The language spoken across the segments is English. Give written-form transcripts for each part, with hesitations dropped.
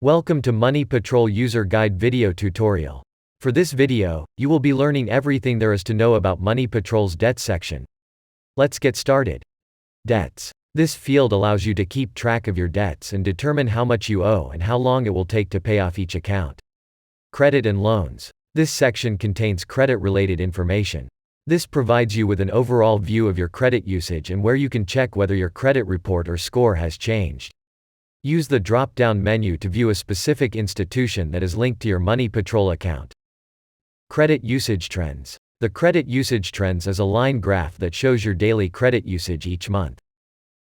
Welcome to Money Patrol User Guide video tutorial. For this video, you will be learning everything there is to know about Money Patrol's debts section. Let's get started. Debts. This field allows you to keep track of your debts and determine how much you owe and how long it will take to pay off each account. Credit and loans. This section contains credit-related information. This provides you with an overall view of your credit usage and where you can check whether your credit report or score has changed. Use the drop-down menu to view a specific institution that is linked to your Money Patrol account. Credit usage trends. The credit usage trends is a line graph that shows your daily credit usage each month.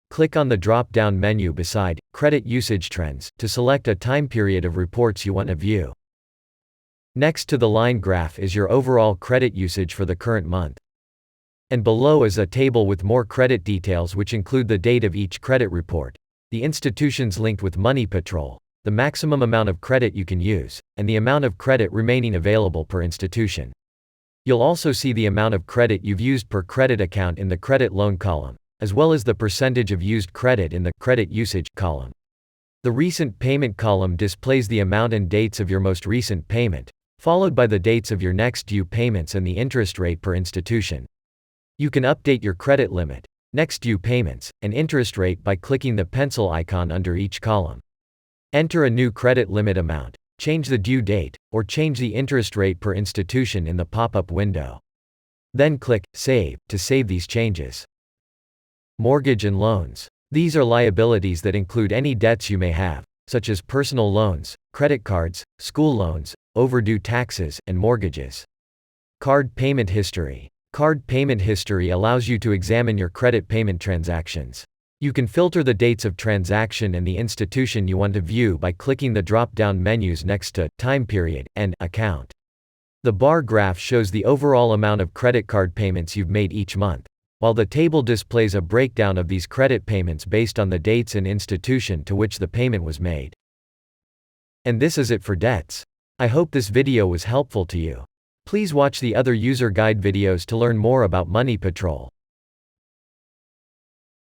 Click on the drop-down menu beside Credit Usage Trends to select a time period of reports you want to view. Next to the line graph is your overall credit usage for the current month. And below is a table with more credit details which include the date of each credit report, the institutions linked with Money Patrol, the maximum amount of credit you can use, and the amount of credit remaining available per institution. You'll also see the amount of credit you've used per credit account in the credit loan column, as well as the percentage of used credit in the credit usage column. The recent payment column displays the amount and dates of your most recent payment, followed by the dates of your next due payments and the interest rate per institution. You can update your credit limit, next due payments, and interest rate by clicking the pencil icon under each column. Enter a new credit limit amount, change the due date, or change the interest rate per institution in the pop-up window. Then click Save to save these changes. Mortgage and loans. These are liabilities that include any debts you may have, such as personal loans, credit cards, school loans, overdue taxes, and mortgages. Card payment history. Card payment history allows you to examine your credit payment transactions. You can filter the dates of transaction and the institution you want to view by clicking the drop-down menus next to Time Period and Account. The bar graph shows the overall amount of credit card payments you've made each month, while the table displays a breakdown of these credit payments based on the dates and institution to which the payment was made. And this is it for debts. I hope this video was helpful to you. Please watch the other user guide videos to learn more about Money Patrol.